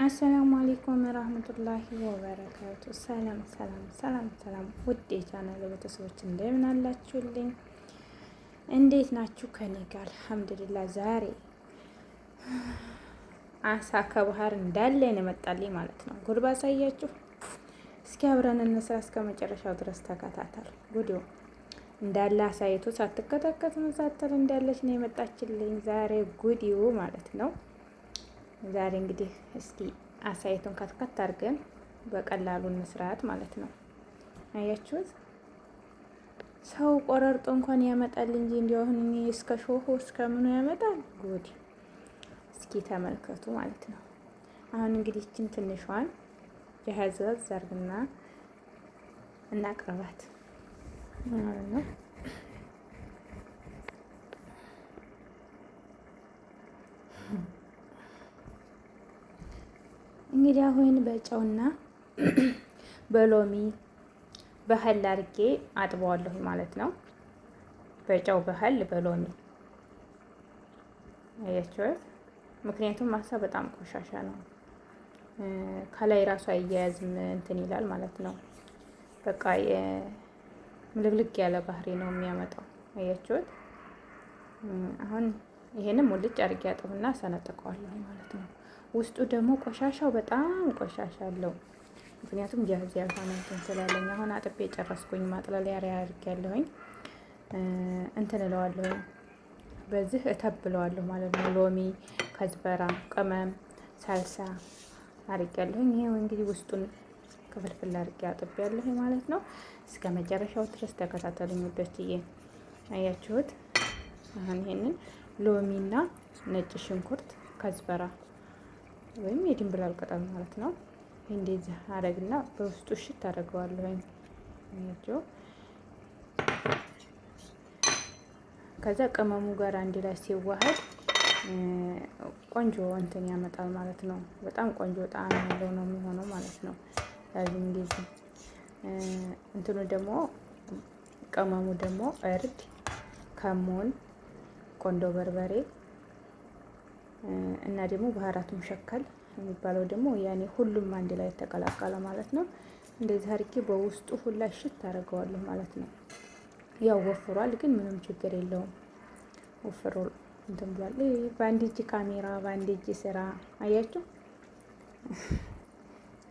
አሰላሙ አለይኩም ወራህመቱላሂ ወበረካቱ። ሰላም ሰላም ሰላም ሰላም ውድ የቻናል ቤተሰቦች እንደምን አላችሁልኝ? እንዴት ናችሁ? ከኔ ጋር አልሐምዱሊላህ። ዛሬ አሳ ከባህር እንዳለ ነው የመጣልኝ ማለት ነው። ጉድ ባሳያችሁ። እስኪ አብረን እንስራ። እስከ መጨረሻው ድረስ ተከታተሉ። ጉድ እንዳለ አሳይቶ ሳትከተከት መሳተል እንዳለች ነው የመጣችልኝ ዛሬ ጉዲው ማለት ነው። ዛሬ እንግዲህ እስኪ አሳይቶን ከትከት አድርገን በቀላሉ እንስራት ማለት ነው። አያችሁት? ሰው ቆረርጦ እንኳን ያመጣል እንጂ እንዲያው አሁን እኔ እስከ ሾሆ እስከ ምኑ ያመጣል። ጉድ! እስኪ ተመልከቱ ማለት ነው። አሁን እንግዲህ እችን ትንሿን የሀዘዝ ዘርግና እናቅርባት ማለት ነው። እንግዲህ አሁን በጨውና በሎሚ በህል አድርጌ አጥበዋለሁ ማለት ነው። በጨው በህል በሎሚ አያችሁት? ምክንያቱም ማሳ በጣም ቆሻሻ ነው። ከላይ ራሱ አያያዝም እንትን ይላል ማለት ነው። በቃ ምልግልግ ያለ ባህሪ ነው የሚያመጣው። አያችሁት? አሁን ይሄንን ሙልጭ አድርጌ አጥብና ሰነጥቀዋለሁ ማለት ነው። ውስጡ ደግሞ ቆሻሻው በጣም ቆሻሻ አለው። ምክንያቱም ጃዝ ያልሆነ እንትን ስላለኝ አሁን አጥቤ ጨረስኩኝ። ማጥለሊያ አድርጌያለሁኝ። እንትን እለዋለሁ በዚህ እተብለዋለሁ ማለት ነው። ሎሚ፣ ከዝበራ፣ ቅመም፣ ሳልሳ አድርጌያለሁኝ። ይሄው እንግዲህ ውስጡን ክፍልፍል አድርጌ አጥቤያለሁኝ ማለት ነው። እስከ መጨረሻው ድረስ ተከታተሉኝ ውዶችዬ። አያችሁት? አሁን ይሄንን ሎሚና ነጭ ሽንኩርት፣ ከዝበራ ወይም የድንብላል ቅጠል ማለት ነው። እንደዚህ አረግና በውስጡ እሽት አደርገዋለሁ። ከዛ ቅመሙ ጋር አንድ ላይ ሲዋሃድ ቆንጆ እንትን ያመጣል ማለት ነው። በጣም ቆንጆ ጣዕም ያለው ነው የሚሆነው ማለት ነው። ስለዚህ እንደዚህ እንትኑ ደግሞ ቅመሙ ደግሞ እርድ፣ ከሞን፣ ቆንዶ በርበሬ እና ደግሞ ባህራት ሙሸከል የሚባለው ደግሞ ያኔ ሁሉም አንድ ላይ ተቀላቀለ ማለት ነው። እንደዚህ አድርጌ በውስጡ ሁላ ሽት አደርገዋለሁ ማለት ነው። ያው ወፍሯል፣ ግን ምንም ችግር የለውም። ወፍሮ እንትን ብሏል። በአንድ እጅ ካሜራ በአንድ እጅ ስራ አያችሁ።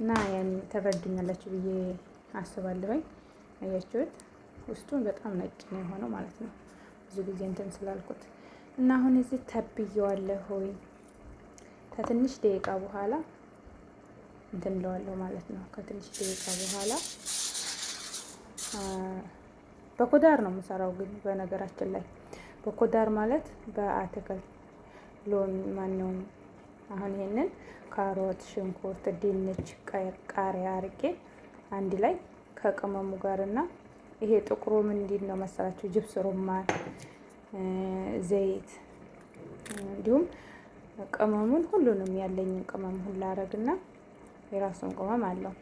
እና ያኔ ተረዱኛላችሁ ብዬ አስባለሁኝ። አያችሁት? ውስጡን በጣም ነጭ ነው የሆነው ማለት ነው። ብዙ ጊዜ እንትን ስላልኩት እና አሁን እዚህ ተብዬዋለሁ ሆይ ከትንሽ ደቂቃ በኋላ እንትን እለዋለሁ ማለት ነው። ከትንሽ ደቂቃ በኋላ በኮዳር ነው የምሰራው። ግን በነገራችን ላይ በኮዳር ማለት በአትክልት ሎሚ ማነው አሁን ይሄንን ካሮት፣ ሽንኩርት፣ ድንች፣ ቃሪያ አርቄ አንድ ላይ ከቅመሙ ጋር እና ይሄ ጥቁሩ ምንድን ነው መሰላችሁ? ጅብስ ሩማን፣ ዘይት እንዲሁም ቅመሙን ሁሉንም ያለኝን ቅመም ሁላ አረግና የራሱን ቅመም አለው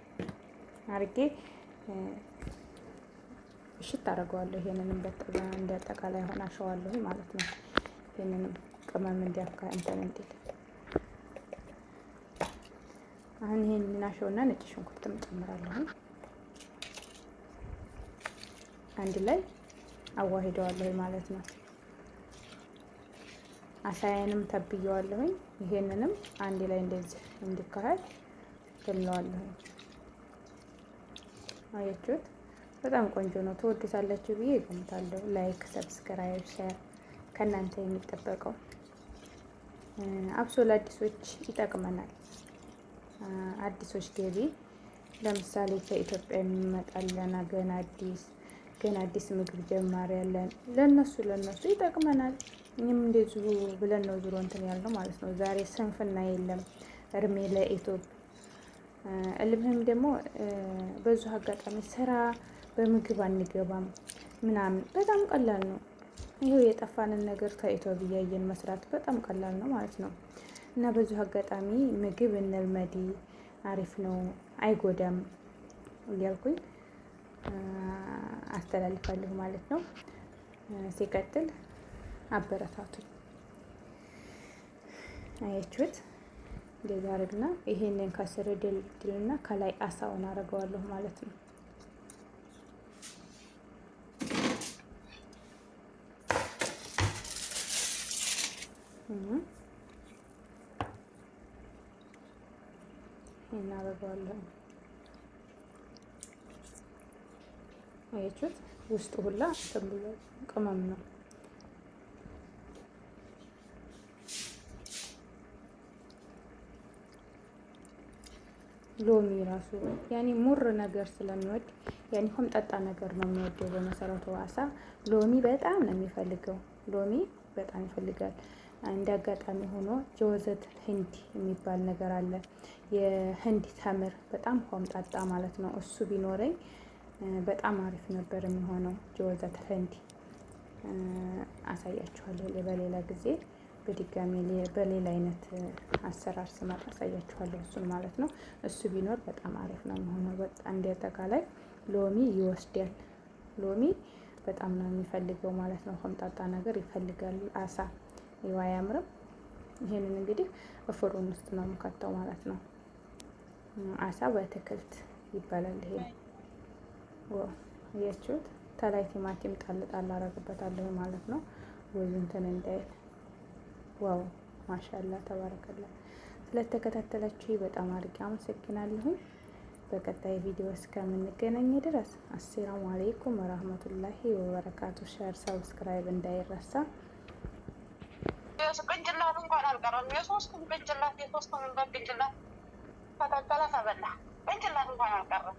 አርጌ እሽት አደርገዋለሁ። ይሄንንም እንደ አጠቃላይ ሆነ አሸዋለሁ ማለት ነው። ይሄንንም ቅመም እንዲያካ እንትን እንዲል አሁን ይሄንን አሸውና ነጭ ሽንኩርትም ጨምራለሁ። አንድ ላይ አዋሂደዋለሁ ማለት ነው። አሳያንም ተብየዋለሁኝ። ይሄንንም አንድ ላይ እንደዚህ እንዲካሄድ ትለዋለሁ። አያችሁት? በጣም ቆንጆ ነው። ትወዱታላችሁ ብዬ እገምታለሁ። ላይክ፣ ሰብስክራይብ፣ ሼር ከእናንተ የሚጠበቀው አብሶ ለአዲሶች ይጠቅመናል። አዲሶች ገቢ ለምሳሌ ከኢትዮጵያ የሚመጣለን ገና አዲስ ምግብ ጀማሪ ያለን ለነሱ ይጠቅመናል። እኛም እንደዚሁ ብለን ነው ዙሮ እንትን ያልነው ማለት ነው። ዛሬ ስንፍና የለም። እርሜ ለኢትዮጵያ እልምህም ደግሞ በዙ አጋጣሚ ስራ በምግብ አንገባም ምናምን በጣም ቀላል ነው። ይሄው የጠፋንን ነገር ከኢትዮጵያ እያየን መስራት በጣም ቀላል ነው ማለት ነው። እና በዙ አጋጣሚ ምግብ እንልመድ፣ አሪፍ ነው፣ አይጎዳም እያልኩኝ አስተላልፋለሁ ማለት ነው። ሲቀጥል አበረታቱኝ። አያችሁት? እንደዛ አድርግና ይሄንን ከስር ድልና ከላይ አሳውን አደርገዋለሁ ማለት ነው። ይሄን አደርገዋለሁ። አያችሁት? ውስጡ ሁላ ተብሎ ቅመም ነው። ሎሚ ራሱ ያኔ ሙር ነገር ስለሚወድ ያኔ ሆምጣጣ ነገር ነው የሚወደው በመሰረቱ አሳ። ሎሚ በጣም ነው የሚፈልገው። ሎሚ በጣም ይፈልጋል። እንደ አጋጣሚ ሆኖ ጀወዘት ህንድ የሚባል ነገር አለ። የህንድ ተምር በጣም ሆምጣጣ ማለት ነው። እሱ ቢኖረኝ በጣም አሪፍ ነበር የሚሆነው። ጀወዘት ህንድ አሳያችኋለሁ በሌላ ጊዜ በድጋሚ በሌላ አይነት አሰራር ስመጣ አሳያችኋለሁ እሱን ማለት ነው። እሱ ቢኖር በጣም አሪፍ ነው የሚሆነው። በጣም እንደ አጠቃላይ ሎሚ ይወስዳል። ሎሚ በጣም ነው የሚፈልገው ማለት ነው። ሆምጣጣ ነገር ይፈልጋል አሳ። ይኸው አያምርም? ይሄንን እንግዲህ ፍሩን ውስጥ ነው የምከተው ማለት ነው። አሳ በአትክልት ይባላል ይሄ። አያችሁት? ተላይ ቲማቲም ጣል ጣል አደርግበታለሁ ማለት ነው። ወይም እንትን እንዳይል። ዋው ማሻአላ ተባረከላ። ስለተከታተላችሁ በጣም አድርጌ አመሰግናለሁ። በቀጣይ ቪዲዮ እስከምንገናኝ ድረስ አሰላሙ አለይኩም ወራህመቱላሂ ወበረካቱ። ሼር ሰብስክራይብ እንዳይረሳ። ቅንጭላት እንኳን አልቀረም። የሶስቱም ቅንጭላት ተተከለ ተበላ። ቅንጭላት እንኳን አልቀረም።